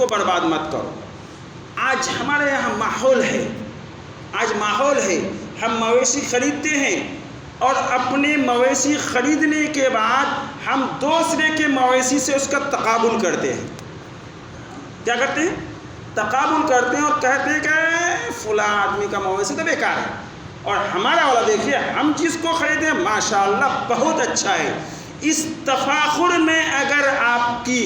برباد مت کرو۔ آج ہمارے یہاں ماحول ہے ہم مویشی خریدتے ہیں اور اپنے مویشی خریدنے کے بعد ہم دوسرے کے مویشی سے اس کا تقابل کرتے ہیں۔ کیا کرتے ہیں؟ تقابل کرتے ہیں اور کہتے ہیں کہ فلاں آدمی کا مویشی تو بیکار ہے، اور ہمارا والا دیکھیے ہم جس کو خریدیں ماشاءاللہ بہت اچھا ہے۔ اس تفاخر میں اگر آپ کی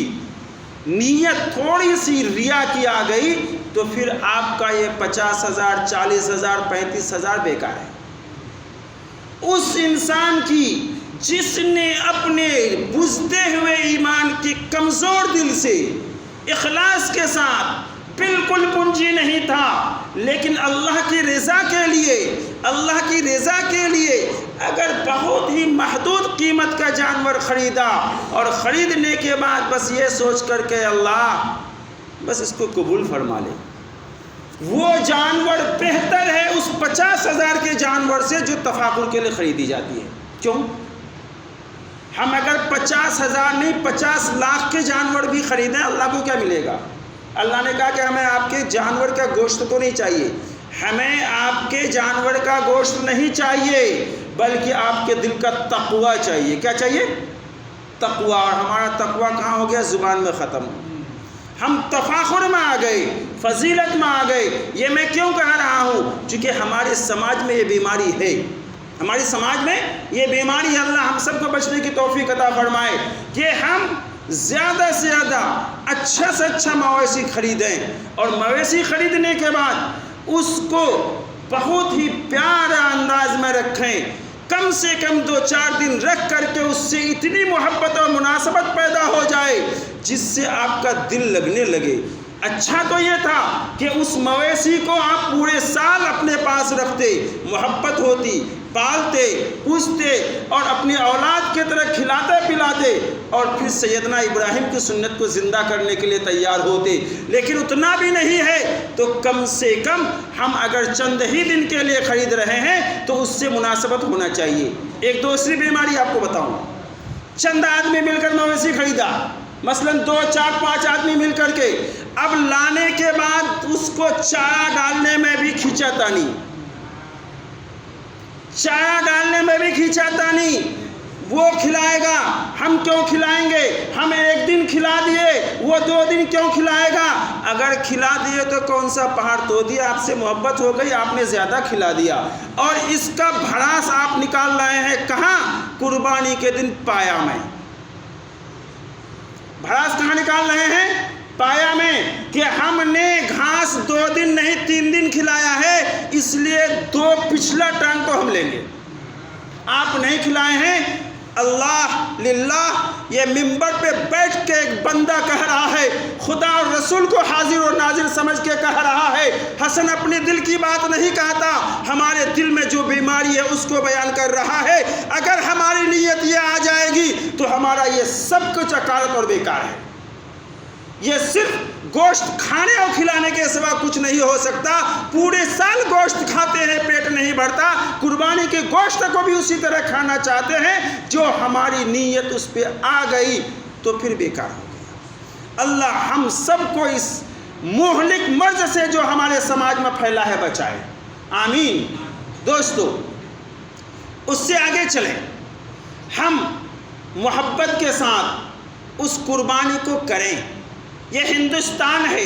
نیت تھوڑی سی ریا کی آ گئی تو پھر آپ کا یہ 50,000 40,000 35,000 بیکار ہے۔ اس انسان کی جس نے اپنے بجھتے ہوئے ایمان کے کمزور دل سے اخلاص کے ساتھ بالکل پونجی نہیں تھا لیکن اللہ کی رضا کے لیے اگر بہت ہی محدود قیمت کا جانور خریدا اور خریدنے کے بعد بس یہ سوچ کر کے اللہ بس اس کو قبول فرما لے، وہ جانور بہتر ہے اس 50,000 کے جانور سے جو تفاخر کے لیے خریدی جاتی ہے۔ کیوں؟ ہم اگر 50,000 نہیں 50 لاکھ کے جانور بھی خریدیں اللہ کو کیا ملے گا؟ اللہ نے کہا کہ ہمیں آپ کے جانور کا گوشت تو نہیں چاہیے، ہمیں آپ کے جانور کا گوشت نہیں چاہیے بلکہ آپ کے دل کا تقوی چاہیے۔ کیا چاہیے؟ تقوی۔ اور ہمارا تقوی کہاں ہو گیا؟ زبان میں ختم۔ ہم تفاخر میں آ گئے، فضیلت میں آ گئے۔ یہ میں کیوں کہہ رہا ہوں؟ چونکہ ہمارے سماج میں یہ بیماری ہے، ہمارے سماج میں یہ بیماری ہے۔ اللہ ہم سب کو بچنے کی توفیق عطا فرمائے کہ ہم زیادہ سے زیادہ اچھا سے اچھا مویشی خریدیں اور مویشی خریدنے کے بعد اس کو بہت ہی پیارا انداز میں رکھیں، کم سے کم 2-4 دن رکھ کر کے اس سے اتنی محبت اور مناسبت پیدا ہو جائے جس سے آپ کا دل لگنے لگے۔ اچھا تو یہ تھا کہ اس مویشی کو آپ پورے سال اپنے پاس رکھتے، محبت ہوتی، پالتے، پوستے اور اپنی اولاد کی طرح کھلاتے پلاتے اور پھر سیدنا ابراہیم کی سنت کو زندہ کرنے کے لیے تیار ہوتے۔ لیکن اتنا بھی نہیں ہے تو کم سے کم ہم اگر چند ہی دن کے لیے خرید رہے ہیں تو اس سے مناسبت ہونا چاہیے۔ ایک دوسری بیماری آپ کو بتاؤں، چند آدمی مل کر مویشی خریدا، مثلا 2 4 5 آدمی مل کر کے، اب لانے کے بعد اس کو چارہ ڈالنے میں بھی کھینچاتانی، وہ کھلائے گا، ہم کیوں کھلائیں گے؟ ہم 1 دن کھلا دیے، وہ 2 دن کیوں کھلائے گا؟ اگر کھلا دیے تو کون سا پہاڑ تو دیا، آپ سے محبت ہو گئی، آپ نے زیادہ کھلا دیا، اور اس کا بھڑاس آپ نکال رہے ہیں کہاں؟ قربانی کے دن پایا میں۔ بھڑاس کہاں نکال رہے ہیں؟ پایا میں، کہ ہم نے گھاس 2 دن نہیں 3 دن کھلایا ہے، اس لیے 2 پچھلا ٹانگ تو ہم لیں گے۔ آپ نہیں کھلائے ہیں، اللہ للہ یہ منبر پہ بیٹھ کے ایک بندہ کہہ رہا ہے، خدا اور رسول کو حاضر اور ناظر سمجھ کے کہہ رہا ہے، حسن اپنے دل کی بات نہیں کہتا، ہمارے دل میں جو بیماری ہے اس کو بیان کر رہا ہے۔ اگر ہماری نیت یہ آ جائے گی تو ہمارا یہ سب کچھ عقارت اور بیکار ہے، یہ صرف گوشت کھانے اور کھلانے کے سوا کچھ نہیں ہو سکتا۔ پورے سال گوشت کھاتے ہیں، پیٹ نہیں بھرتا، قربانی کے گوشت کو بھی اسی طرح کھانا چاہتے ہیں، جو ہماری نیت اس پہ آ گئی تو پھر بیکار ہو گیا۔ اللہ ہم سب کو اس مہلک مرض سے جو ہمارے سماج میں پھیلا ہے بچائے، آمین۔ دوستو، اس سے آگے چلیں، ہم محبت کے ساتھ اس قربانی کو کریں۔ یہ ہندوستان ہے،